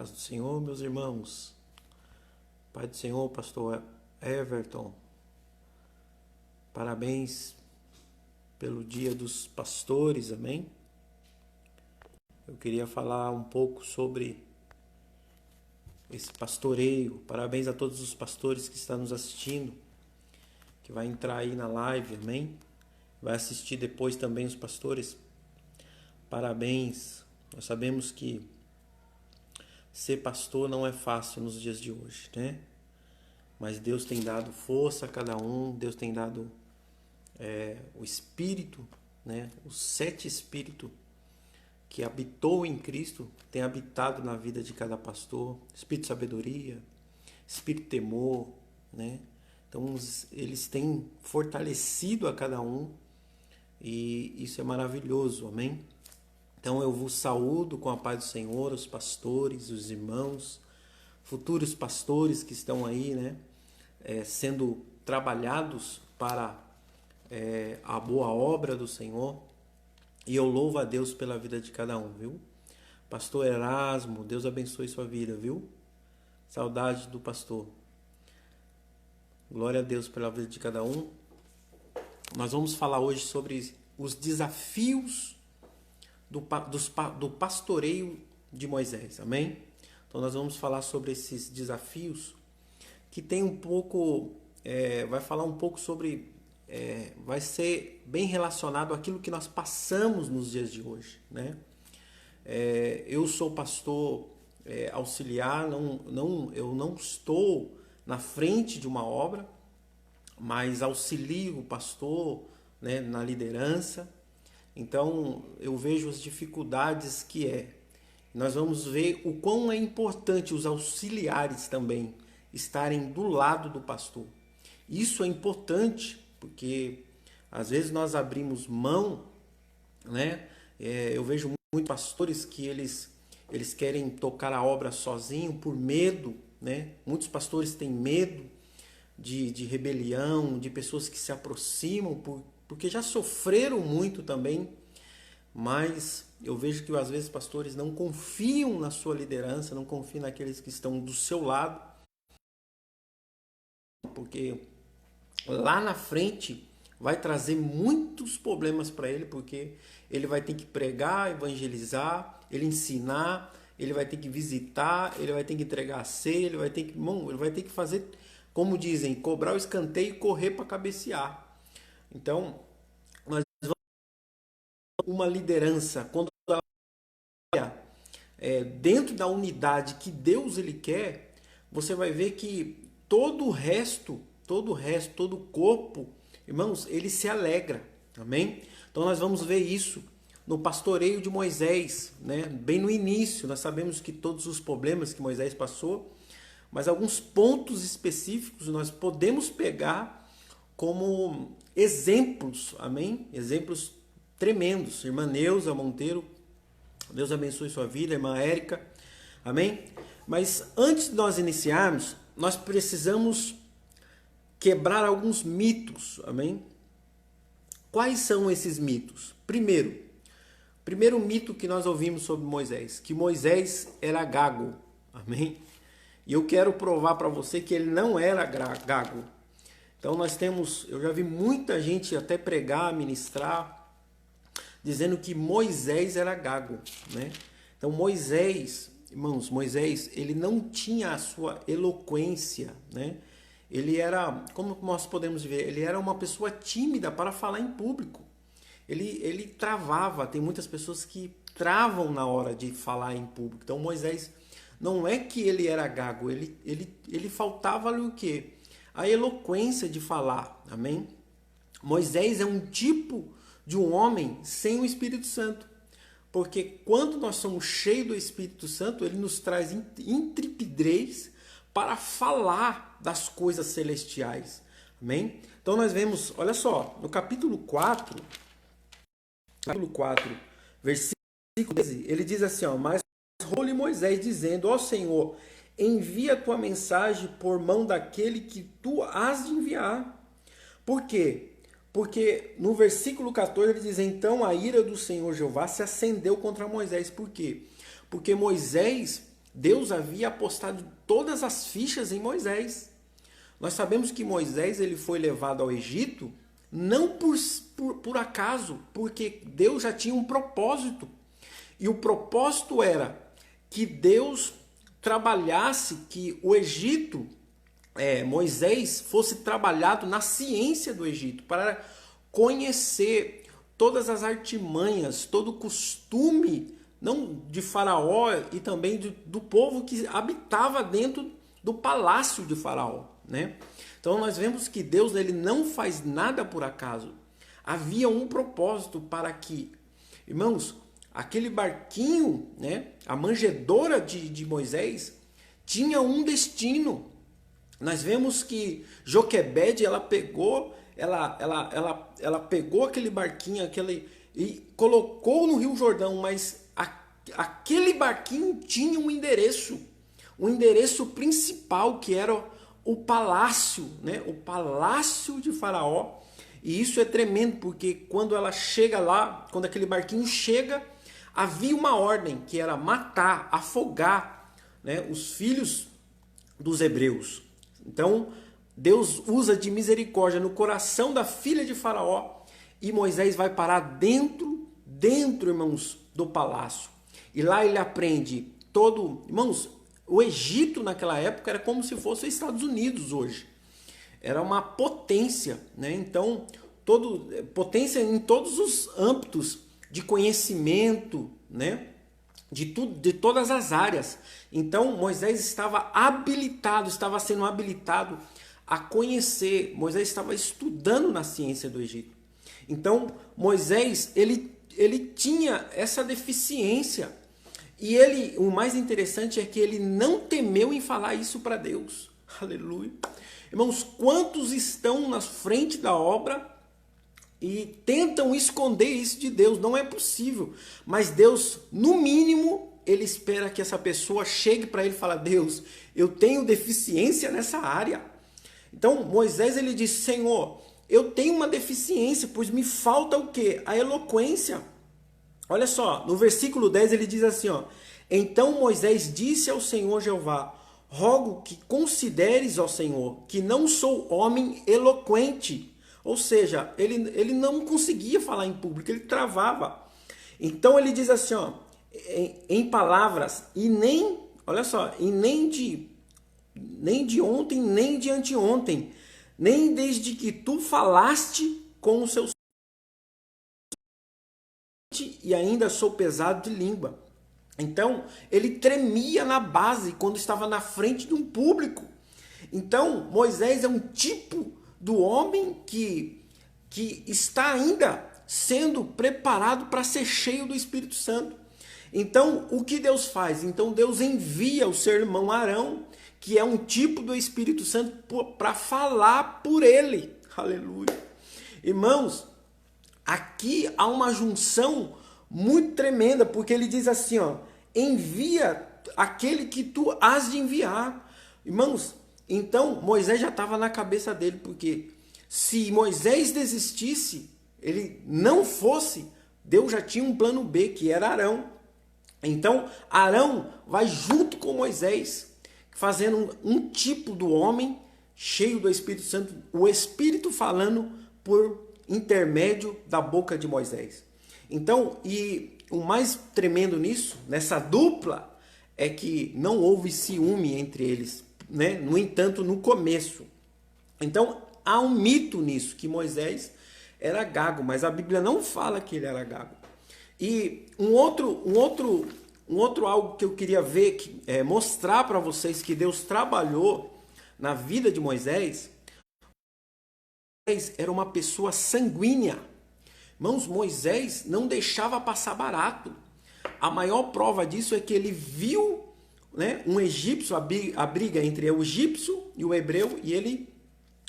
Paz do Senhor, meus irmãos. Pai do Senhor, pastor Everton. Parabéns pelo Dia dos Pastores, amém? Eu queria falar um pouco sobre esse pastoreio. Parabéns a todos os pastores que estão nos assistindo, que vai entrar aí na live, amém? Vai assistir depois também os pastores. Parabéns. Nós sabemos que ser pastor não é fácil nos dias de hoje, né? Mas Deus tem dado força a cada um, Deus tem dado o Espírito, né? Os 7 Espíritos que habitou em Cristo tem habitado na vida de cada pastor. Espírito de sabedoria, Espírito de temor, né? Então eles têm fortalecido a cada um e isso é maravilhoso, amém? Então eu vos saúdo com a paz do Senhor, os pastores, os irmãos, futuros pastores que estão aí, né, sendo trabalhados para a boa obra do Senhor. E eu louvo a Deus pela vida de cada um, viu? Pastor Erasmo, Deus abençoe sua vida, viu? Saudade do pastor. Glória a Deus pela vida de cada um. Nós vamos falar hoje sobre os desafios do pastoreio de Moisés, amém? Então nós vamos falar sobre esses desafios que tem um pouco, vai falar um pouco sobre, vai ser bem relacionado àquilo que nós passamos nos dias de hoje, né? Eu sou pastor auxiliar, eu não estou na frente de uma obra, mas auxilio o pastor, né, na liderança. Então eu vejo as dificuldades que Nós vamos ver o quão é importante os auxiliares também estarem do lado do pastor. Isso é importante porque às vezes nós abrimos mão, né? Eu vejo muitos pastores que eles querem tocar a obra sozinho por medo, né? Muitos pastores têm medo de rebelião, de pessoas que se aproximam porque já sofreram muito também, mas eu vejo que às vezes pastores não confiam na sua liderança, não confiam naqueles que estão do seu lado, porque lá na frente vai trazer muitos problemas para ele, porque ele vai ter que pregar, evangelizar, ele ensinar, ele vai ter que visitar, ele vai ter que entregar a ceia, ele vai ter que fazer, como dizem, cobrar o escanteio e correr para cabecear. Então, nós vamos uma liderança, quando ela dentro da unidade que Deus ele quer, você vai ver que todo o corpo, irmãos, ele se alegra, amém? Então nós vamos ver isso no pastoreio de Moisés, né? Bem no início, nós sabemos que todos os problemas que Moisés passou, mas alguns pontos específicos nós podemos pegar como exemplos, amém? Exemplos tremendos. Irmã Neuza Monteiro, Deus abençoe sua vida. Irmã Érica, amém? Mas antes de nós iniciarmos, nós precisamos quebrar alguns mitos, amém? Quais são esses mitos? Primeiro mito que nós ouvimos sobre Moisés, que Moisés era gago, amém? E eu quero provar para você que ele não era gago. Então eu já vi muita gente até pregar, ministrar, dizendo que Moisés era gago, né? Então Moisés, irmãos, ele não tinha a sua eloquência, né? Ele era, como nós podemos ver, ele era uma pessoa tímida para falar em público. Ele travava, tem muitas pessoas que travam na hora de falar em público. Então Moisés, não é que ele era gago, ele faltava-lhe o quê? A eloquência de falar, amém? Moisés é um tipo de um homem sem o Espírito Santo, porque quando nós somos cheios do Espírito Santo, ele nos traz intrepidez para falar das coisas celestiais, amém? Então nós vemos, olha só, no capítulo 4, versículo 13, ele diz assim, mas rogou-lhe Moisés dizendo, ó Senhor, envia a tua mensagem por mão daquele que tu has de enviar. Por quê? Porque no versículo 14 ele diz, então a ira do Senhor Jeová se acendeu contra Moisés. Por quê? Porque Moisés, Deus havia apostado todas as fichas em Moisés. Nós sabemos que Moisés ele foi levado ao Egito não por acaso, porque Deus já tinha um propósito. E o propósito era que Deus trabalhasse, que o Egito, Moisés fosse trabalhado na ciência do Egito, para conhecer todas as artimanhas, todo o costume, não de Faraó e também do povo que habitava dentro do palácio de Faraó, né? Então nós vemos que Deus ele não faz nada por acaso. Havia um propósito para que, irmãos, aquele barquinho, né, a manjedoura de Moisés, tinha um destino. Nós vemos que Joquebede, ela pegou aquele barquinho, e colocou no Rio Jordão, mas aquele barquinho tinha um endereço principal, que era o palácio, né? O palácio de Faraó. E isso é tremendo, porque quando ela chega lá, quando aquele barquinho chega, havia uma ordem, que era matar, afogar, né, os filhos dos hebreus. Então, Deus usa de misericórdia no coração da filha de Faraó, e Moisés vai parar dentro, irmãos, do palácio. E lá ele aprende irmãos, o Egito naquela época era como se fosse os Estados Unidos hoje. Era uma potência, né? Então, potência em todos os âmbitos de conhecimento, né? De todas as áreas. Então, Moisés estava sendo habilitado a conhecer. Moisés estava estudando na ciência do Egito. Então, Moisés, ele tinha essa deficiência. E o mais interessante é que ele não temeu em falar isso para Deus. Aleluia. Irmãos, quantos estão na frente da obra e tentam esconder isso de Deus? Não é possível. Mas Deus, no mínimo, ele espera que essa pessoa chegue para ele e fale: Deus, eu tenho deficiência nessa área. Então, Moisés, ele disse: Senhor, eu tenho uma deficiência, pois me falta o quê? A eloquência. Olha só, no versículo 10 ele diz assim, ó: Então Moisés disse ao Senhor Jeová: Rogo que consideres, ó Senhor, que não sou homem eloquente. Ou seja, ele não conseguia falar em público, ele travava. Então ele diz assim, ó, em palavras, olha só, e nem de ontem, nem de anteontem, nem desde que tu falaste com os seus, e ainda sou pesado de língua. Então, ele tremia na base quando estava na frente de um público. Então, Moisés é um tipo do homem que está ainda sendo preparado para ser cheio do Espírito Santo. Então, o que Deus faz? Então, Deus envia o seu irmão Arão, que é um tipo do Espírito Santo, para falar por ele. Aleluia. Irmãos, aqui há uma junção muito tremenda, porque ele diz assim, ó: envia aquele que tu has de enviar. Irmãos, então Moisés já estava na cabeça dele, porque se Moisés desistisse, ele não fosse, Deus já tinha um plano B, que era Arão. Então Arão vai junto com Moisés, fazendo um tipo do homem cheio do Espírito Santo, o Espírito falando por intermédio da boca de Moisés. Então, e o mais tremendo nessa dupla, é que não houve ciúme entre eles, né? No entanto, no começo. Então, há um mito nisso, que Moisés era gago, mas a Bíblia não fala que ele era gago. E um outro algo que eu queria ver, mostrar para vocês que Deus trabalhou na vida de Moisés. Moisés era uma pessoa sanguínea. Irmãos, Moisés não deixava passar barato. A maior prova disso é que ele viu, né, um egípcio, a briga entre o egípcio e o hebreu, e ele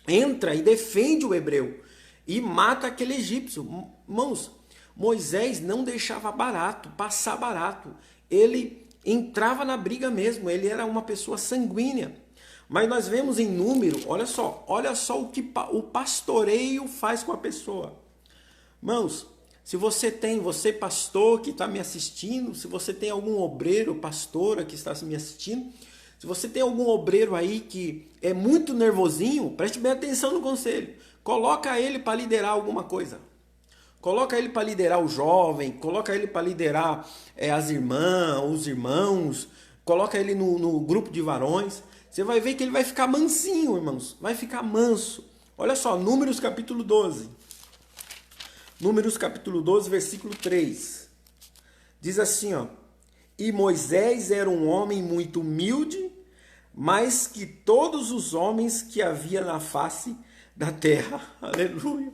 entra e defende o hebreu e mata aquele egípcio. Irmãos, Moisés não deixava passar barato. Ele entrava na briga mesmo, ele era uma pessoa sanguínea. Mas nós vemos em Número, olha só o que o pastoreio faz com a pessoa. Irmãos, Se você pastor que está me assistindo, se você tem algum obreiro, pastora que está me assistindo, se você tem algum obreiro aí que é muito nervosinho, preste bem atenção no conselho. Coloca ele para liderar alguma coisa. Coloca ele para liderar o jovem, coloca ele para liderar as irmãs, os irmãos, coloca ele no grupo de varões. Você vai ver que ele vai ficar mansinho, irmãos. Vai ficar manso. Olha só, Números capítulo 12. Números capítulo 12, versículo 3. Diz assim, ó. E Moisés era um homem muito humilde, mais que todos os homens que havia na face da terra. Aleluia.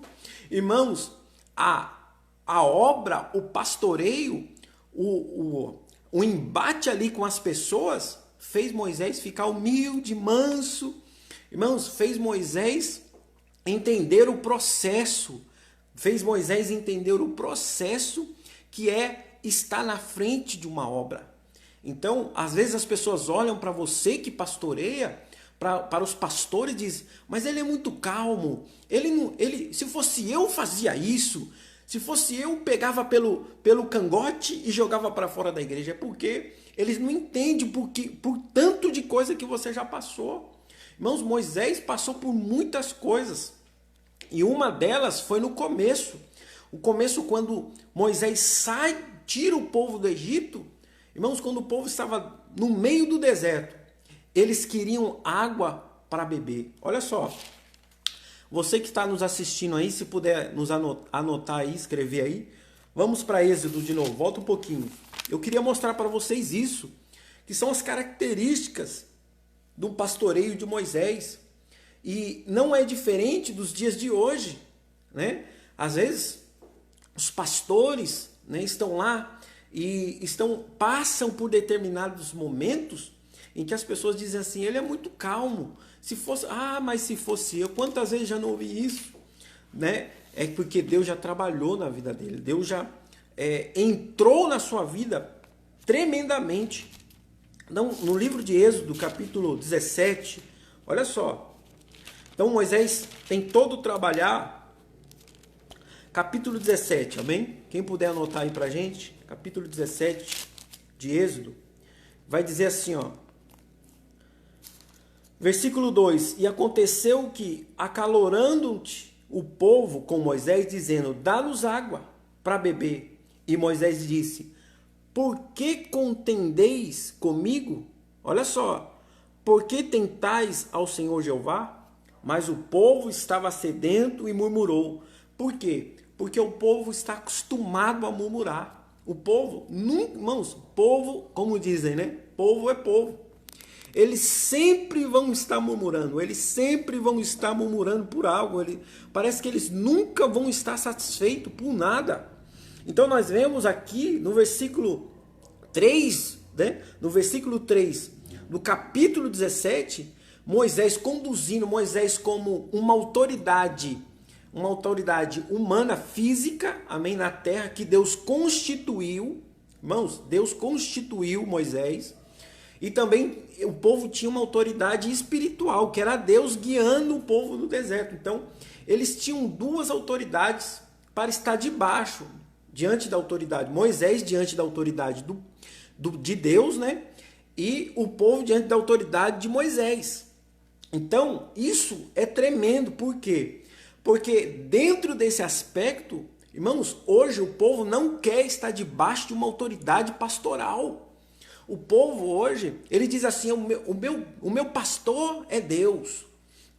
Irmãos, a obra, o pastoreio, o embate ali com as pessoas, fez Moisés ficar humilde, manso. Irmãos, fez Moisés entender o processo. Fez Moisés entender o processo que é estar na frente de uma obra. Então, às vezes as pessoas olham para você que pastoreia, para os pastores, e dizem, mas ele é muito calmo. Se fosse eu fazia isso, se fosse eu pegava pelo cangote e jogava para fora da igreja. É porque eles não entendem por tanto de coisa que você já passou. Irmãos, Moisés passou por muitas coisas. E uma delas foi no começo. O começo, quando Moisés tira o povo do Egito. Irmãos, quando o povo estava no meio do deserto, eles queriam água para beber. Olha só, você que está nos assistindo aí, se puder nos anotar aí, escrever aí. Vamos para Êxodo de novo, volta um pouquinho. Eu queria mostrar para vocês isso, que são as características do pastoreio de Moisés. E não é diferente dos dias de hoje, né? Às vezes os pastores, né, estão lá e passam por determinados momentos em que as pessoas dizem assim, ele é muito calmo. Mas se fosse eu, quantas vezes já não ouvi isso, né? É porque Deus já trabalhou na vida dele, Deus já entrou na sua vida tremendamente. Então, no livro de Êxodo, capítulo 17, olha só. Então Moisés tem todo trabalhar. Capítulo 17, amém? Quem puder anotar aí pra gente, capítulo 17 de Êxodo, vai dizer assim, ó. Versículo 2: E aconteceu que, acalorando-te o povo com Moisés, dizendo, dá-nos água para beber. E Moisés disse, por que contendeis comigo? Olha só, por que tentais ao Senhor Jeová? Mas o povo estava sedento e murmurou. Por quê? Porque o povo está acostumado a murmurar. O povo, irmãos, povo, como dizem, né? Povo é povo. Eles sempre vão estar murmurando. Eles sempre vão estar murmurando por algo. Parece que eles nunca vão estar satisfeitos por nada. Então nós vemos aqui no versículo 3, né? No versículo 3, no capítulo 17... Moisés como uma autoridade humana, física, amém, na terra, que Deus constituiu, irmãos, Deus constituiu Moisés, e também o povo tinha uma autoridade espiritual, que era Deus guiando o povo no deserto. Então, eles tinham duas autoridades para estar debaixo, diante da autoridade, Moisés diante da autoridade de Deus, né? E o povo diante da autoridade de Moisés. Então, isso é tremendo, por quê? Porque dentro desse aspecto, irmãos, hoje o povo não quer estar debaixo de uma autoridade pastoral. O povo hoje, ele diz assim, o meu pastor é Deus.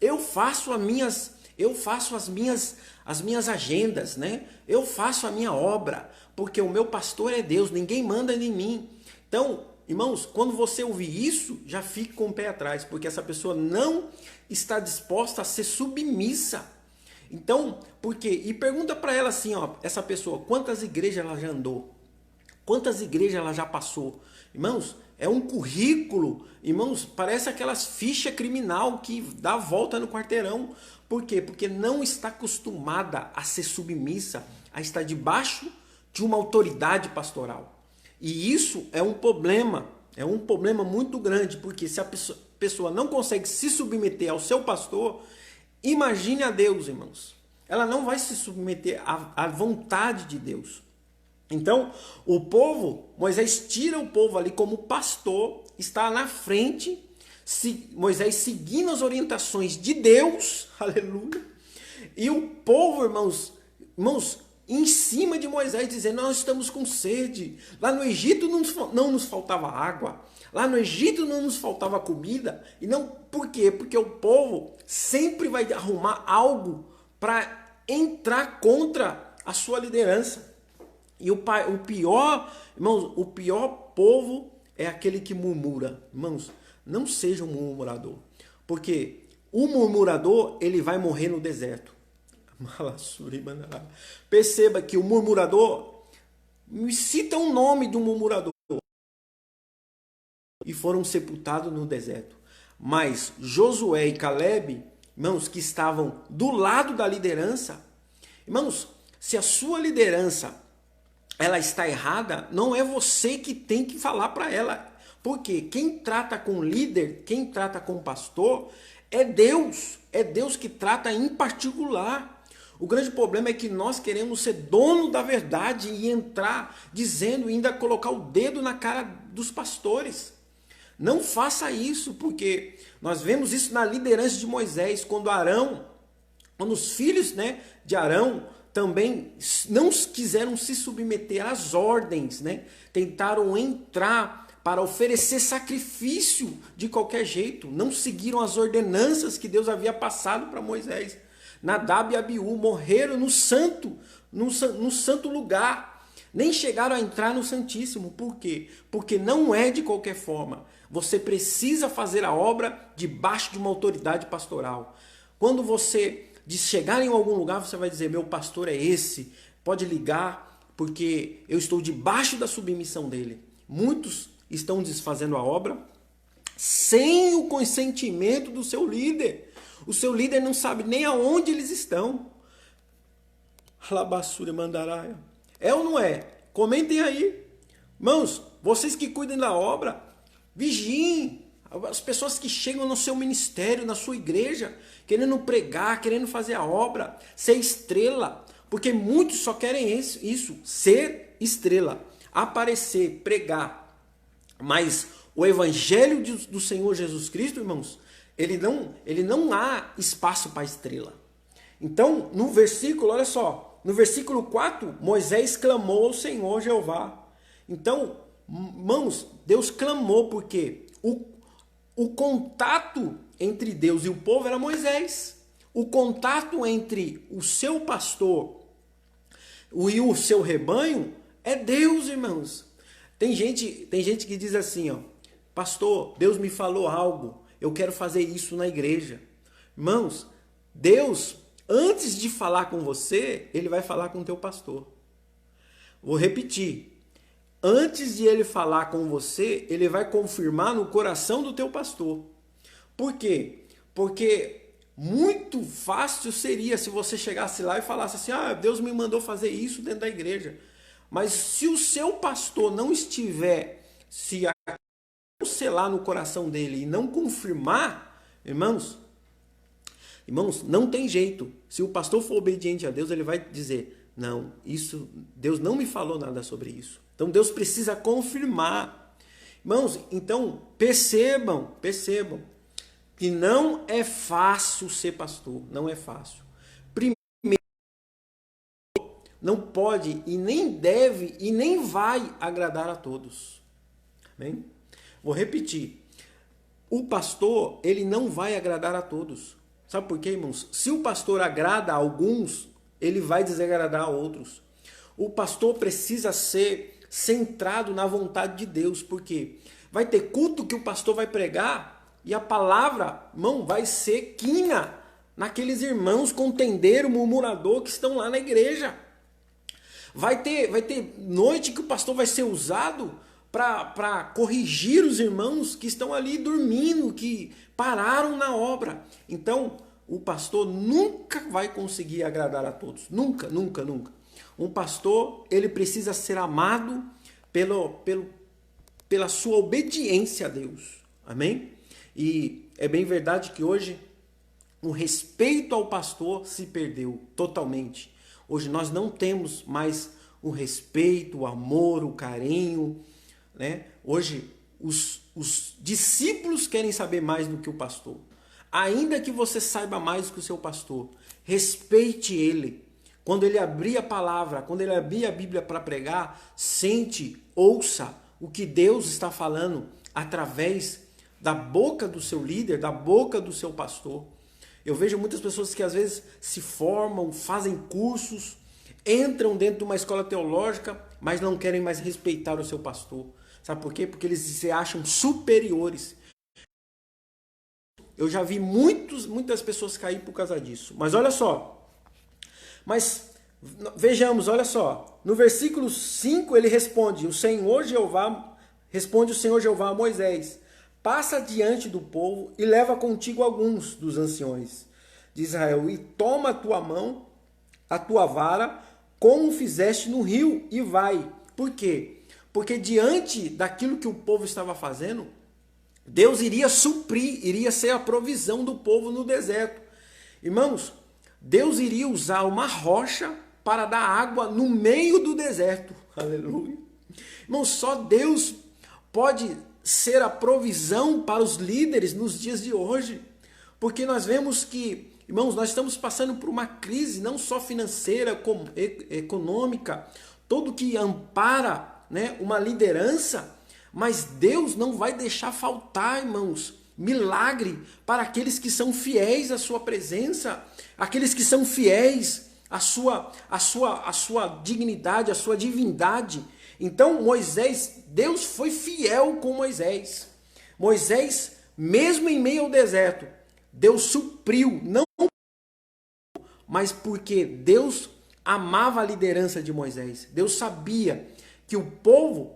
Eu faço as minhas agendas, né? Eu faço a minha obra, porque o meu pastor é Deus, ninguém manda em mim. Então, irmãos, quando você ouvir isso, já fique com o pé atrás, porque essa pessoa não está disposta a ser submissa. Então, por quê? E pergunta para ela assim, ó, essa pessoa, quantas igrejas ela já andou? Quantas igrejas ela já passou? Irmãos, é um currículo, irmãos, parece aquelas fichas criminal que dá a volta no quarteirão. Por quê? Porque não está acostumada a ser submissa, a estar debaixo de uma autoridade pastoral. E isso é um problema muito grande, porque se a pessoa não consegue se submeter ao seu pastor, imagine a Deus, irmãos. ela não vai se submeter à vontade de Deus. Então, o povo, Moisés tira o povo ali como pastor, está na frente, Moisés seguindo as orientações de Deus, aleluia, e o povo, irmãos, em cima de Moisés, dizendo, nós estamos com sede, lá no Egito não nos faltava água, lá no Egito não nos faltava comida, e não, por quê? Porque o povo sempre vai arrumar algo para entrar contra a sua liderança. E o pior, irmãos, o pior povo é aquele que murmura. Irmãos, não seja um murmurador. Porque o murmurador, ele vai morrer no deserto. Perceba que o murmurador, me cita um nome de um murmurador. E foram sepultados no deserto. Mas Josué e Caleb, irmãos, que estavam do lado da liderança, irmãos, se a sua liderança ela está errada, não é você que tem que falar para ela. Porque quem trata com líder, quem trata com pastor, é Deus. É Deus que trata em particular. O grande problema é que nós queremos ser dono da verdade e entrar dizendo e ainda colocar o dedo na cara dos pastores. Não faça isso, porque nós vemos isso na liderança de Moisés, quando os filhos, né, de Arão também não quiseram se submeter às ordens, né? Tentaram entrar para oferecer sacrifício de qualquer jeito, não seguiram as ordenanças que Deus havia passado para Moisés. Nadab e Abiú morreram no santo lugar, nem chegaram a entrar no Santíssimo. Por quê? Porque não é de qualquer forma. Você precisa fazer a obra debaixo de uma autoridade pastoral. Quando você de chegar em algum lugar, você vai dizer, meu pastor é esse, pode ligar, porque eu estou debaixo da submissão dele. Muitos estão desfazendo a obra sem o consentimento do seu líder. O seu líder não sabe nem aonde eles estão. Alabassura mandaraia. É ou não é? Comentem aí. Irmãos, vocês que cuidam da obra, vigiem. As pessoas que chegam no seu ministério, na sua igreja, querendo pregar, querendo fazer a obra, ser estrela. Porque muitos só querem isso, ser estrela, aparecer, pregar. Mas o evangelho do Senhor Jesus Cristo, irmãos, ele não há espaço para estrela. Então, no versículo, olha só, no versículo 4, Moisés clamou ao Senhor Jeová. Então, irmãos, Deus clamou porque o contato entre Deus e o povo era Moisés. O contato entre o seu pastor e o seu rebanho é Deus, irmãos. Tem gente que diz assim, ó, pastor, Deus me falou algo, eu quero fazer isso na igreja. Irmãos, Deus, antes de falar com você, ele vai falar com o teu pastor. Vou repetir. Antes de ele falar com você, ele vai confirmar no coração do teu pastor. Por quê? Porque muito fácil seria se você chegasse lá e falasse assim, Deus me mandou fazer isso dentro da igreja. Mas se o seu pastor não estiver se selar no coração dele e não confirmar, irmãos, não tem jeito. Se o pastor for obediente a Deus, ele vai dizer, não, isso, Deus não me falou nada sobre isso. Então Deus precisa confirmar. Irmãos, então percebam que não é fácil ser pastor, não é fácil. Primeiro, não pode e nem deve e nem vai agradar a todos. Amém? Vou repetir. O pastor, ele não vai agradar a todos. Sabe por quê, irmãos? Se o pastor agrada a alguns, ele vai desagradar a outros. O pastor precisa ser centrado na vontade de Deus, porque vai ter culto que o pastor vai pregar e a palavra, irmão, vai ser quina naqueles irmãos contendeiro, murmurador que estão lá na igreja. Vai ter noite que o pastor vai ser usado para corrigir os irmãos que estão ali dormindo, que pararam na obra. Então, o pastor nunca vai conseguir agradar a todos. Nunca, nunca, nunca. Um pastor, ele precisa ser amado pela sua obediência a Deus. Amém? E é bem verdade que hoje O respeito ao pastor se perdeu totalmente. Hoje nós não temos mais o respeito, o amor, o carinho, né? Hoje os discípulos querem saber mais do que o pastor. Ainda que você saiba mais do que o seu pastor, respeite ele. Quando ele abrir a palavra, quando ele abrir a Bíblia para pregar, sente, ouça o que Deus está falando através da boca do seu líder, da boca do seu pastor. Eu vejo muitas pessoas que às vezes se formam, fazem cursos, entram dentro de uma escola teológica, mas não querem mais respeitar o seu pastor. Sabe por quê? Porque eles se acham superiores. Eu já vi muitas pessoas cair por causa disso. Mas olha só. Mas vejamos, olha só. No versículo 5 ele responde: o Senhor Jeová a Moisés: passa diante do povo e leva contigo alguns dos anciões de Israel e toma a tua mão, a tua vara, como fizeste no rio, e vai. Por quê? Porque diante daquilo que o povo estava fazendo, Deus iria suprir, iria ser a provisão do povo no deserto. Irmãos, Deus iria usar uma rocha para dar água no meio do deserto. Aleluia. Irmãos, só Deus pode ser a provisão para os líderes nos dias de hoje. Porque nós vemos que, irmãos, nós estamos passando por uma crise não só financeira, como econômica, todo que ampara, né, uma liderança, mas Deus não vai deixar faltar, irmãos, milagre para aqueles que são fiéis à sua presença, aqueles que são fiéis à sua dignidade, à sua divindade. Então Deus foi fiel com Moisés. Moisés, mesmo em meio ao deserto, Deus supriu, não, mas porque Deus amava a liderança de Moisés. Deus sabia que o povo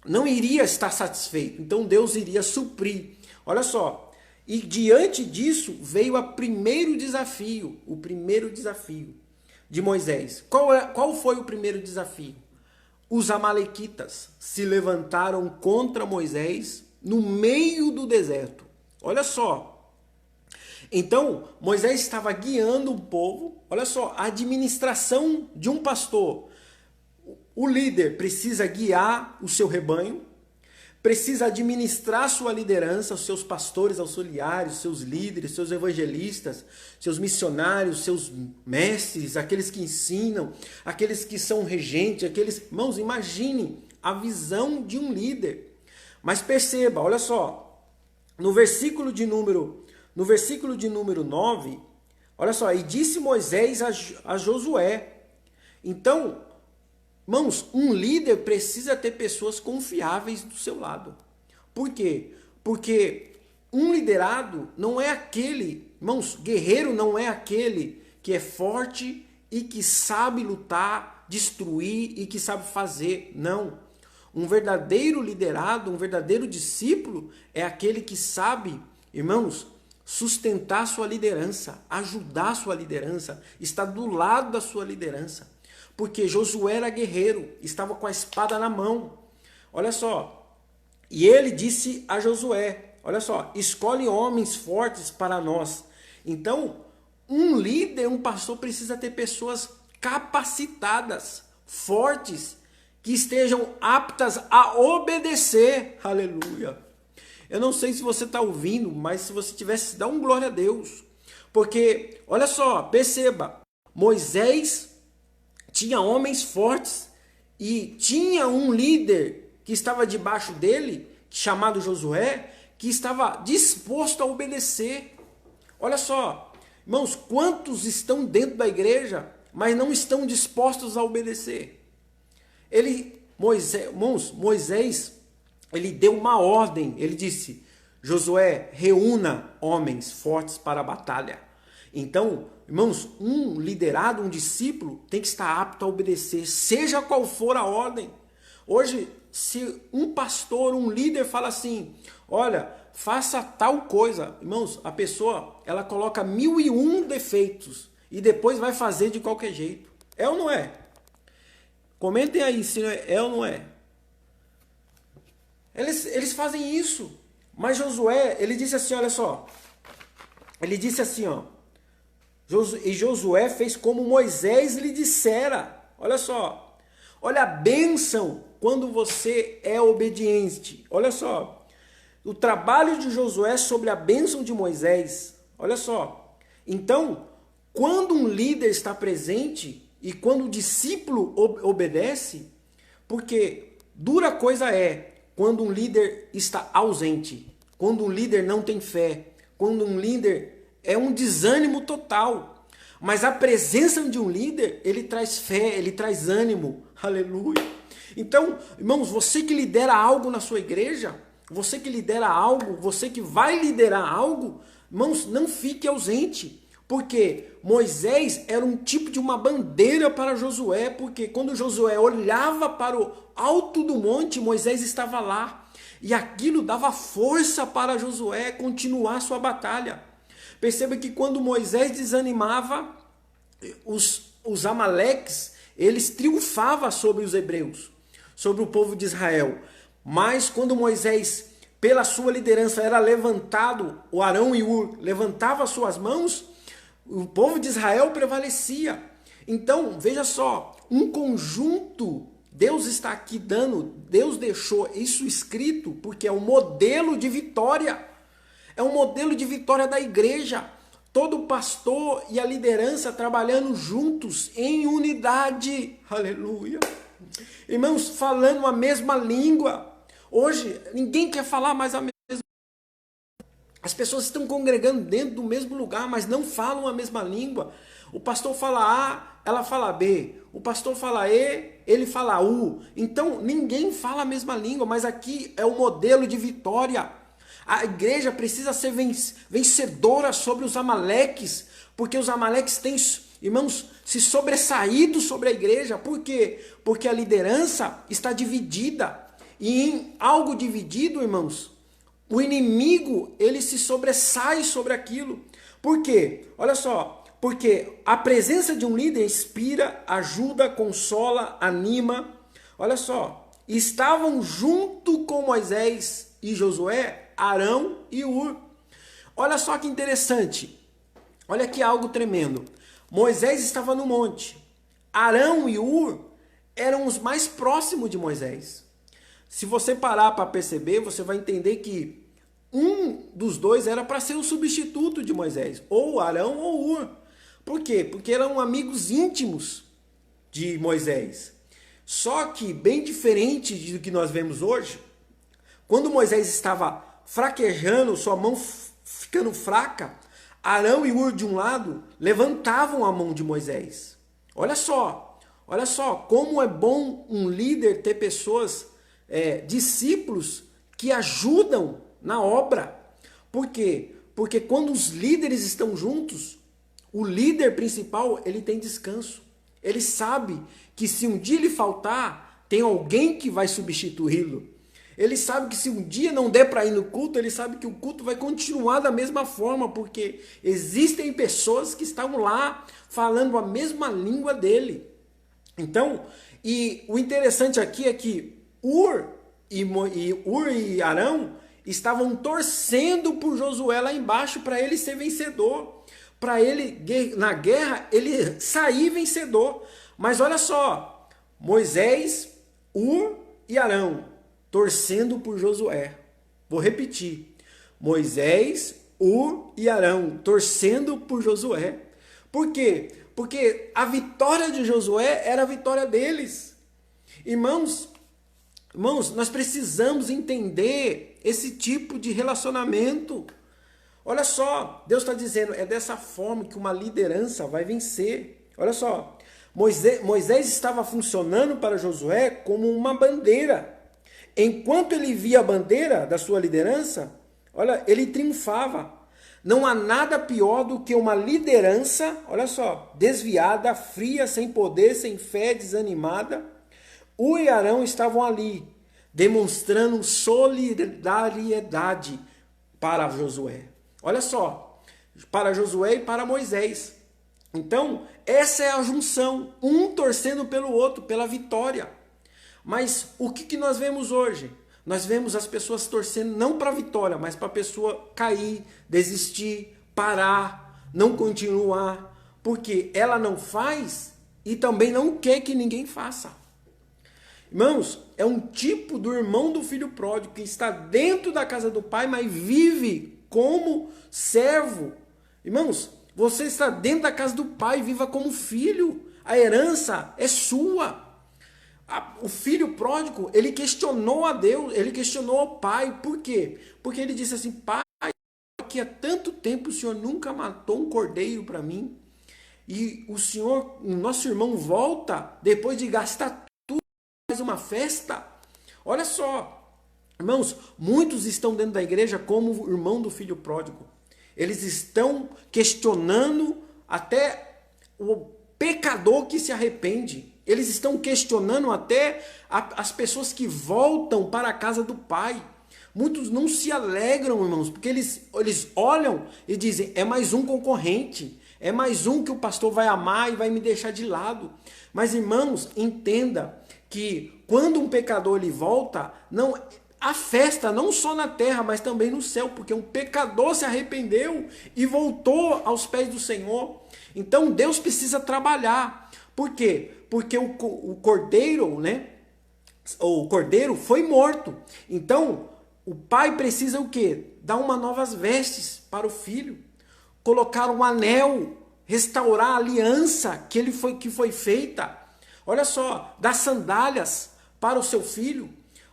não iria estar satisfeito, então Deus iria suprir. Olha só, e diante disso veio o primeiro desafio de Moisés. Qual foi o primeiro desafio? Os amalequitas se levantaram contra Moisés no meio do deserto. Olha só. Então, Moisés estava guiando o povo. Olha só, a administração de um pastor. O líder precisa guiar o seu rebanho, precisa administrar sua liderança, os seus pastores auxiliares, seus líderes, seus evangelistas, seus missionários, seus mestres, aqueles que ensinam, aqueles que são regentes, aqueles... Irmãos, imagine a visão de um líder. Mas perceba, olha só, no versículo de número 9, olha só, e disse Moisés a Josué. Então, irmãos, um líder precisa ter pessoas confiáveis do seu lado. Por quê? Porque um liderado não é aquele, irmãos, guerreiro não é aquele que é forte e que sabe lutar, destruir e que sabe fazer. Não. Um verdadeiro liderado, um verdadeiro discípulo é aquele que sabe, irmãos, sustentar sua liderança, ajudar sua liderança, estar do lado da sua liderança. Porque Josué era guerreiro, estava com a espada na mão. Olha só. E ele disse a Josué, olha só, escolhe homens fortes para nós. Então, um líder, um pastor precisa ter pessoas capacitadas, fortes, que estejam aptas a obedecer. Aleluia. Eu não sei se você está ouvindo, mas se você tivesse, dá um glória a Deus. Porque, olha só, perceba, Moisés tinha homens fortes e tinha um líder que estava debaixo dele, chamado Josué, que estava disposto a obedecer. Olha só, irmãos, quantos estão dentro da igreja, mas não estão dispostos a obedecer? Moisés, ele deu uma ordem, ele disse, Josué, reúna homens fortes para a batalha. Então, irmãos, um liderado, um discípulo tem que estar apto a obedecer, seja qual for a ordem. Hoje, se um pastor, um líder fala assim, olha, faça tal coisa, irmãos, a pessoa, ela coloca 1001 defeitos e depois vai fazer de qualquer jeito. É ou não é? Comentem aí se é ou não é. Eles fazem isso. Mas Josué, ele disse assim, olha só, Ele disse assim, ó, e Josué fez como Moisés lhe dissera. Olha só, olha a bênção quando você é obediente. Olha só, o trabalho de Josué sobre a bênção de Moisés. Olha só, então, quando um líder está presente e quando o discípulo obedece, porque dura coisa é quando um líder está ausente, quando um líder não tem fé, quando um líder é um desânimo total. Mas a presença de um líder, ele traz fé, ele traz ânimo. Aleluia. Então, irmãos, você que lidera algo na sua igreja, você que lidera algo, você que vai liderar algo, irmãos, não fique ausente. Porque Moisés era um tipo de uma bandeira para Josué, porque quando Josué olhava para o alto do monte, Moisés estava lá. E aquilo dava força para Josué continuar sua batalha. Perceba que quando Moisés desanimava, os amaleques, eles triunfavam sobre os hebreus, sobre o povo de Israel. Mas quando Moisés, pela sua liderança, era levantado, o Arão e Ur levantavam as suas mãos, o povo de Israel prevalecia. Então, veja só, um conjunto, Deus está aqui dando, Deus deixou isso escrito porque é um modelo de vitória. É um modelo de vitória da igreja. Todo pastor e a liderança trabalhando juntos em unidade. Aleluia. Irmãos, falando a mesma língua. Hoje, ninguém quer falar mais a mesma. As pessoas estão congregando dentro do mesmo lugar, mas não falam a mesma língua. O pastor fala A, ela fala B. O pastor fala E, ele fala U. Então, ninguém fala a mesma língua, mas aqui é o modelo de vitória. A igreja precisa ser vencedora sobre os amaleques, porque os amaleques têm, irmãos, se sobressaído sobre a igreja. Por quê? Porque a liderança está dividida. E em algo dividido, irmãos, o inimigo, ele se sobressai sobre aquilo. Por quê? Olha só, porque a presença de um líder inspira, ajuda, consola, anima. Olha só, estavam junto com Moisés e Josué, Arão e Ur. Olha só que interessante. Olha que algo tremendo. Moisés estava no monte. Arão e Ur eram os mais próximos de Moisés. Se você parar para perceber, você vai entender que um dos dois era para ser o substituto de Moisés, ou Arão ou Ur. Por quê? Porque eram amigos íntimos de Moisés. Só que, bem diferente do que nós vemos hoje, quando Moisés estava fraquejando, sua mão ficando fraca, Arão e Ur de um lado levantavam a mão de Moisés. Olha só como é bom um líder ter pessoas, discípulos que ajudam na obra. Por quê? Porque quando os líderes estão juntos, o líder principal, ele tem descanso. Ele sabe que se um dia ele faltar, tem alguém que vai substituí-lo. Ele sabe que se um dia não der para ir no culto, ele sabe que o culto vai continuar da mesma forma, porque existem pessoas que estão lá falando a mesma língua dele. Então, e o interessante aqui é que Ur e Arão estavam torcendo por Josué lá embaixo para ele ser vencedor, para ele, na guerra, ele sair vencedor. Mas olha só, Moisés, Ur e Arão torcendo por Josué. Vou repetir. Moisés, Ur e Arão torcendo por Josué. Por quê? Porque a vitória de Josué era a vitória deles. Irmãos, nós precisamos entender esse tipo de relacionamento. Olha só, Deus está dizendo, é dessa forma que uma liderança vai vencer. Olha só, Moisés estava funcionando para Josué como uma bandeira. Enquanto ele via a bandeira da sua liderança, olha, ele triunfava. Não há nada pior do que uma liderança, olha só, desviada, fria, sem poder, sem fé, desanimada. Ur e Arão estavam ali, demonstrando solidariedade para Josué. Olha só, para Josué e para Moisés. Então, essa é a junção, um torcendo pelo outro, pela vitória. Mas o que nós vemos hoje? Nós vemos as pessoas torcendo não para a vitória, mas para a pessoa cair, desistir, parar, não continuar, porque ela não faz e também não quer que ninguém faça. Irmãos, é um tipo do irmão do filho pródigo que está dentro da casa do pai, mas vive como servo. Irmãos, você está dentro da casa do pai, viva como filho. A herança é sua. O filho pródigo, ele questionou a Deus, ele questionou ao pai. Por quê? Porque ele disse assim: pai, que há tanto tempo o senhor nunca matou um cordeiro para mim. E o nosso irmão volta depois de gastar tudo, faz uma festa. Olha só, irmãos, muitos estão dentro da igreja como o irmão do filho pródigo. Eles estão questionando até o pecador que se arrepende. Eles estão questionando até as pessoas que voltam para a casa do pai. Muitos não se alegram, irmãos, porque eles olham e dizem: é mais um concorrente, é mais um que o pastor vai amar e vai me deixar de lado. Mas, irmãos, entenda que quando um pecador ele volta, não a festa não só na terra, mas também no céu, porque um pecador se arrependeu e voltou aos pés do Senhor. Então Deus precisa trabalhar. Por quê? Porque o cordeiro, né? O cordeiro foi morto. Então o pai precisa o quê? Dar uma novas vestes para o filho, colocar um anel, restaurar a aliança que foi feita. Olha só, dar sandálias para o seu filho.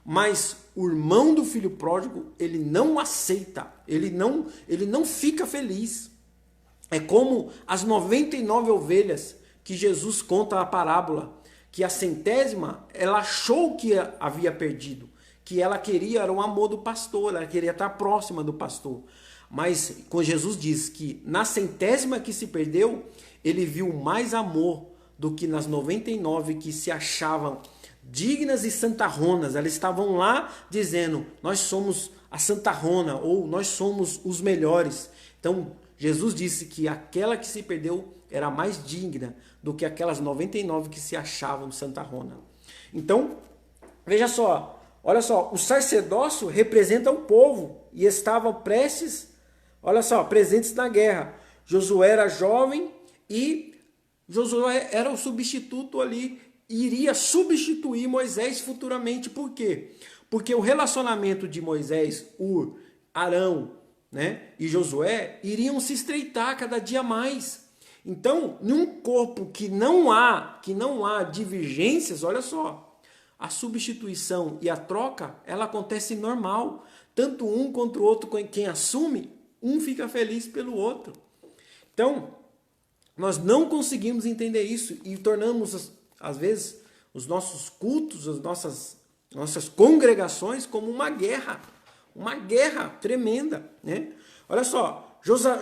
Mas o irmão do filho pródigo, ele não aceita, ele não fica feliz. É como as 99 ovelhas que Jesus conta a parábola, que a 100ª, ela achou que havia perdido, que ela queria era o amor do pastor, ela queria estar próxima do pastor. Mas quando Jesus diz que na 100ª que se perdeu, ele viu mais amor do que nas 99 que se achavam dignas e santarronas. Elas estavam lá dizendo: nós somos a santarrona, ou nós somos os melhores. Então Jesus disse que aquela que se perdeu era mais digna do que aquelas 99 que se achavam santarrona. Então, veja só, olha só, o sacerdócio representa o povo e estavam prestes, olha só, presentes na guerra. Josué era jovem e Josué era o substituto ali, iria substituir Moisés futuramente. Por quê? Porque o relacionamento de Moisés, Arão, né, e Josué iriam se estreitar cada dia mais. Então, num corpo que não há divergências, olha só, a substituição e a troca, ela acontece normal. Tanto um quanto o outro, quem assume, um fica feliz pelo outro. Então, nós não conseguimos entender isso e tornamos, às vezes, os nossos cultos, as nossas congregações como uma guerra tremenda, né? Olha só,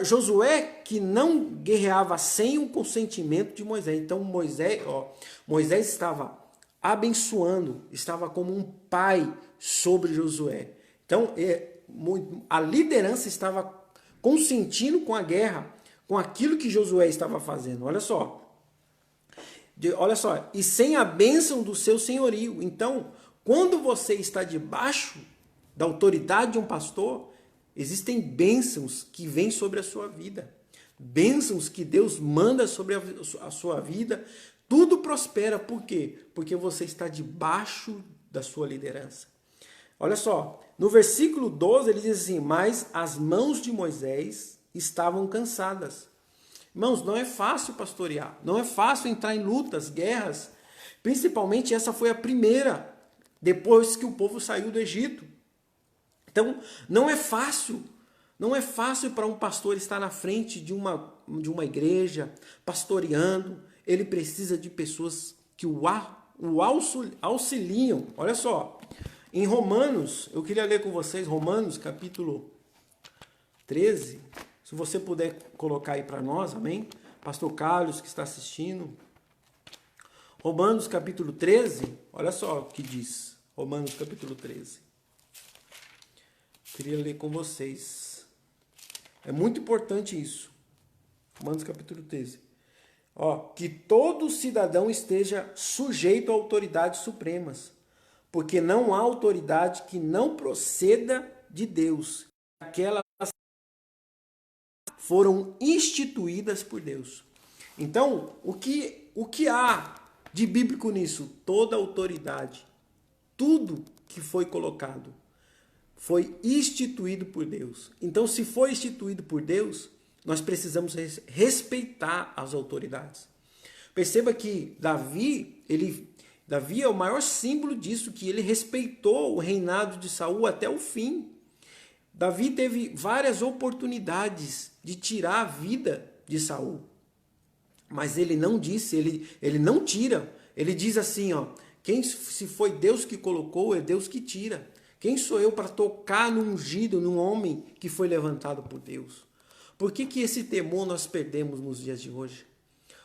Josué que não guerreava sem o consentimento de Moisés. Então Moisés estava abençoando, estava como um pai sobre Josué. Então a liderança estava consentindo com a guerra, com aquilo que Josué estava fazendo. Olha só, e sem a bênção do seu senhorio. Então, quando você está debaixo da autoridade de um pastor, existem bênçãos que vêm sobre a sua vida. Bênçãos que Deus manda sobre a sua vida. Tudo prospera. Por quê? Porque você está debaixo da sua liderança. Olha só, no versículo 12 ele diz assim: mas as mãos de Moisés estavam cansadas. Irmãos, não é fácil pastorear. Não é fácil entrar em lutas, guerras. Principalmente essa foi a primeira, depois que o povo saiu do Egito. Então, não é fácil para um pastor estar na frente de uma igreja, pastoreando. Ele precisa de pessoas que o auxiliam. Olha só, em Romanos, eu queria ler com vocês, Romanos capítulo 13, se você puder colocar aí para nós, amém? Pastor Carlos que está assistindo. Romanos capítulo 13, olha só o que diz, Romanos capítulo 13. Queria ler com vocês. É muito importante isso. Romanos capítulo 13. Que todo cidadão esteja sujeito a autoridades supremas, porque não há autoridade que não proceda de Deus. Aquela foram instituídas por Deus. Então, o que há de bíblico nisso? Toda autoridade, tudo que foi colocado, foi instituído por Deus. Então, se foi instituído por Deus, nós precisamos respeitar as autoridades. Perceba que Davi é o maior símbolo disso, que ele respeitou o reinado de Saul até o fim. Davi teve várias oportunidades de tirar a vida de Saul. Mas ele não disse, ele não tira. Ele diz assim, ó, se foi Deus que colocou, é Deus que tira. Quem sou eu para tocar no ungido, num homem que foi levantado por Deus? Por que esse temor nós perdemos nos dias de hoje?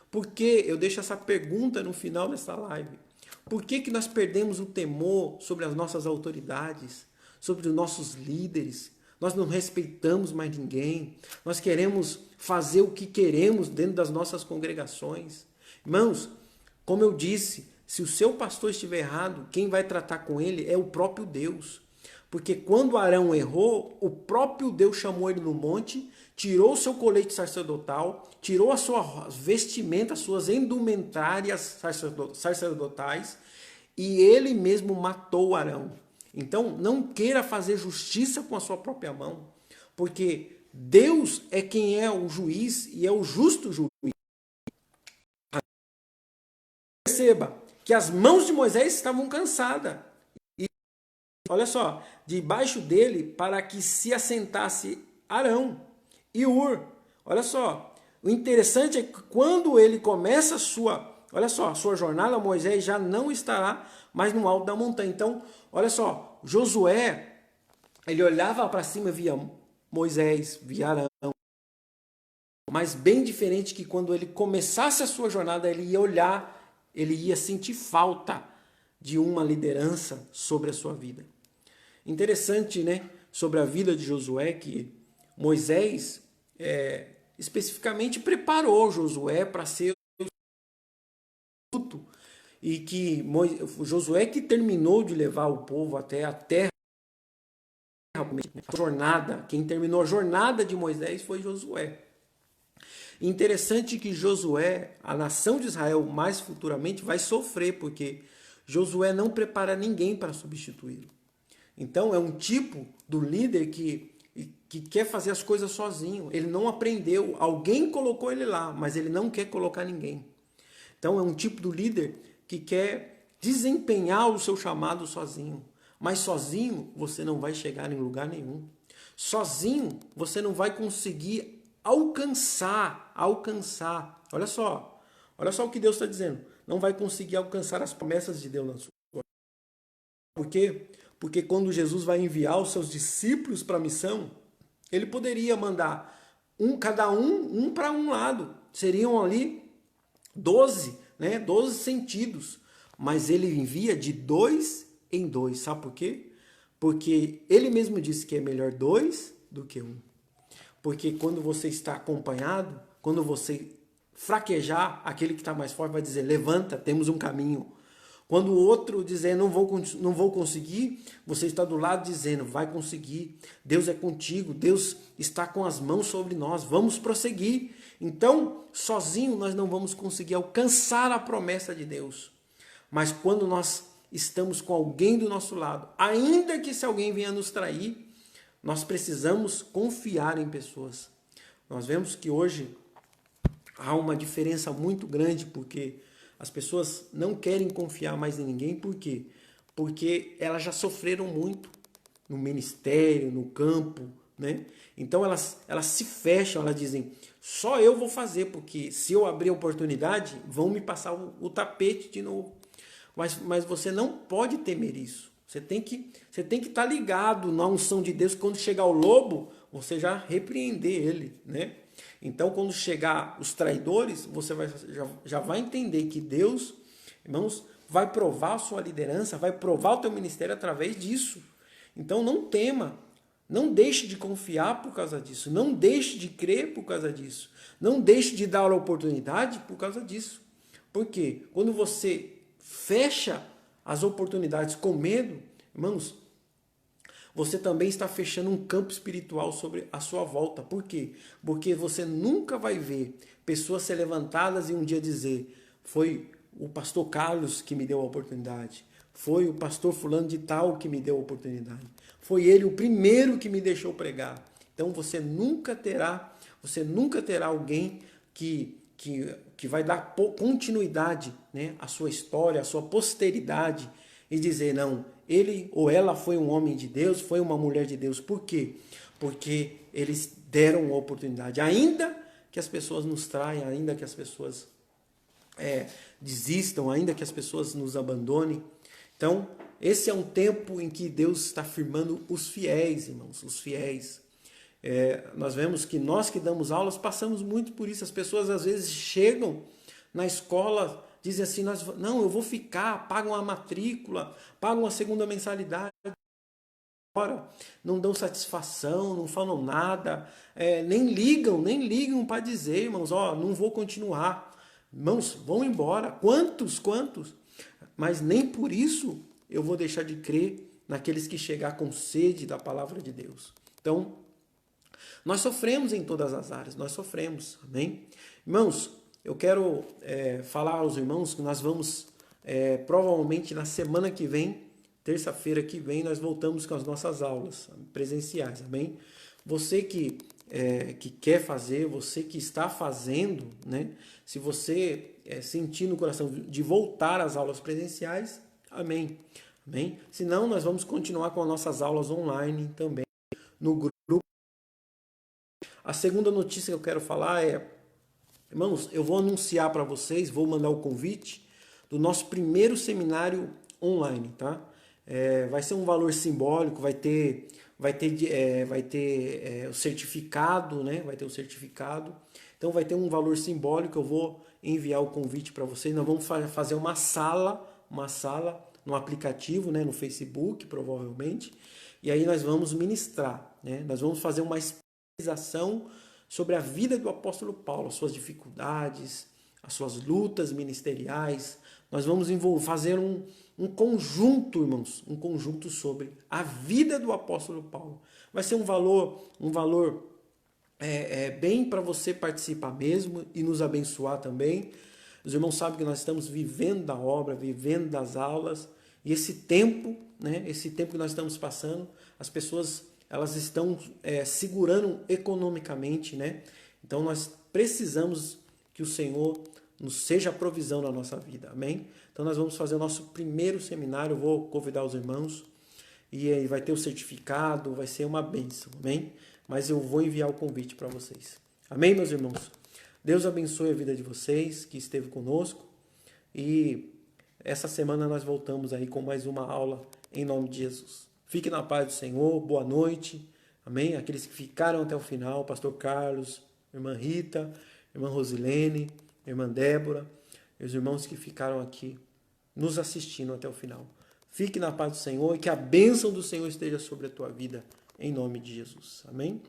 Por que, eu deixo essa pergunta no final dessa live, por que nós perdemos o temor sobre as nossas autoridades, sobre os nossos líderes? Nós não respeitamos mais ninguém, nós queremos fazer o que queremos dentro das nossas congregações. Irmãos, como eu disse, se o seu pastor estiver errado, quem vai tratar com ele é o próprio Deus. Porque quando Arão errou, o próprio Deus chamou ele no monte, tirou o seu colete sacerdotal, tirou a sua vestimenta, as suas indumentárias sacerdotais, e ele mesmo matou Arão. Então, não queira fazer justiça com a sua própria mão, porque Deus é quem é o juiz e é o justo juiz. Perceba que as mãos de Moisés estavam cansadas. E olha só, debaixo dele para que se assentasse Arão e Ur. Olha só, o interessante é que quando ele começa a sua jornada, Moisés já não estará mais no alto da montanha. Então, olha só, Josué, ele olhava para cima, via Moisés, via Arão, mas bem diferente que quando ele começasse a sua jornada, ele ia olhar, ele ia sentir falta de uma liderança sobre a sua vida. Interessante, né, sobre a vida de Josué, que Moisés especificamente preparou Josué para ser o e que Josué que terminou de levar o povo até a terra. Quem terminou a jornada de Moisés foi Josué. Interessante que Josué, a nação de Israel, mais futuramente vai sofrer, porque Josué não prepara ninguém para substituí-lo. Então é um tipo do líder que quer fazer as coisas sozinho. Ele não aprendeu, alguém colocou ele lá, mas ele não quer colocar ninguém. Então é um tipo do líder que quer desempenhar o seu chamado sozinho. Mas sozinho você não vai chegar em lugar nenhum. Sozinho você não vai conseguir alcançar. Olha só o que Deus está dizendo. Não vai conseguir alcançar as promessas de Deus na sua vida. Por quê? Porque quando Jesus vai enviar os seus discípulos para a missão, ele poderia mandar cada um para um lado. Seriam ali 12, né? 12 sentidos. Mas ele envia de 2 em 2. Sabe por quê? Porque ele mesmo disse que é melhor 2 do que 1. Porque quando você está acompanhado, quando você fraquejar, aquele que está mais forte vai dizer, levanta, temos um caminho. Quando o outro dizer, não vou conseguir, você está do lado dizendo, vai conseguir. Deus é contigo, Deus está com as mãos sobre nós, vamos prosseguir. Então, sozinho nós não vamos conseguir alcançar a promessa de Deus. Mas quando nós estamos com alguém do nosso lado, ainda que se alguém venha nos trair, nós precisamos confiar em pessoas. Nós vemos que hoje há uma diferença muito grande, porque as pessoas não querem confiar mais em ninguém. Por quê? Porque elas já sofreram muito no ministério, no campo, né? Então elas se fecham, elas dizem, só eu vou fazer, porque se eu abrir a oportunidade, vão me passar o tapete de novo. Mas você não pode temer isso. Você tem que estar ligado na unção de Deus. Quando chegar o lobo, você já repreender ele, né? Então, quando chegar os traidores, você já vai entender que Deus, irmãos, vai provar a sua liderança, vai provar o teu ministério através disso. Então, não tema, não deixe de confiar por causa disso, não deixe de crer por causa disso, não deixe de dar a oportunidade por causa disso. Por quê? Quando você fecha as oportunidades com medo, irmãos, você também está fechando um campo espiritual sobre a sua volta. Por quê? Porque você nunca vai ver pessoas ser levantadas e um dia dizer: foi o pastor Carlos que me deu a oportunidade, foi o pastor fulano de tal que me deu a oportunidade, foi ele o primeiro que me deixou pregar. Então você nunca terá alguém que vai dar continuidade, né, à sua história, à sua posteridade, e dizer: não, ele ou ela foi um homem de Deus, foi uma mulher de Deus. Por quê? Porque eles deram uma oportunidade. Ainda que as pessoas nos traiam, ainda que as pessoas desistam, ainda que as pessoas nos abandonem. Então, esse é um tempo em que Deus está firmando os fiéis, irmãos, os fiéis. Nós vemos que nós que damos aulas passamos muito por isso. As pessoas às vezes chegam na escola, dizem assim: não, eu vou ficar, pagam a matrícula, pagam a segunda mensalidade, não dão satisfação, não falam nada, nem ligam para dizer: irmãos, não vou continuar. Irmãos, vão embora. Quantos? Mas nem por isso eu vou deixar de crer naqueles que chegar com sede da palavra de Deus. Então, nós sofremos em todas as áreas, nós sofremos, amém? Irmãos, eu quero falar aos irmãos que nós vamos, provavelmente na semana que vem, terça-feira que vem, nós voltamos com as nossas aulas presenciais, amém? Você que quer fazer, você que está fazendo, né? Se você sentir no coração de voltar às aulas presenciais, amém, amém? Senão, nós vamos continuar com as nossas aulas online também, no grupo. A segunda notícia que eu quero falar irmãos, eu vou anunciar para vocês, vou mandar o convite do nosso primeiro seminário online, tá? Vai ser um valor simbólico, vai ter o certificado, né? Vai ter o certificado. Então vai ter um valor simbólico, eu vou enviar o convite para vocês. Nós vamos fazer uma sala no aplicativo, né? No Facebook, provavelmente. E aí nós vamos ministrar, né? Nós vamos fazer uma sobre a vida do apóstolo Paulo, as suas dificuldades, as suas lutas ministeriais. Nós vamos fazer um conjunto, irmãos, um conjunto sobre a vida do apóstolo Paulo. Vai ser um valor bem para você participar mesmo e nos abençoar também. Os irmãos sabem que nós estamos vivendo da obra, vivendo das aulas, e esse tempo, né, esse tempo que nós estamos passando, as pessoas elas estão segurando economicamente, né? Então nós precisamos que o Senhor nos seja a provisão na nossa vida, amém? Então nós vamos fazer o nosso primeiro seminário, eu vou convidar os irmãos, e aí vai ter o certificado, vai ser uma bênção, amém? Mas eu vou enviar o convite para vocês, amém, meus irmãos? Deus abençoe a vida de vocês, que esteve conosco, e essa semana nós voltamos aí com mais uma aula, em nome de Jesus. Fique na paz do Senhor, boa noite, amém? Aqueles que ficaram até o final, pastor Carlos, irmã Rita, irmã Rosilene, irmã Débora, e os irmãos que ficaram aqui nos assistindo até o final. Fique na paz do Senhor e que a bênção do Senhor esteja sobre a tua vida, em nome de Jesus, amém?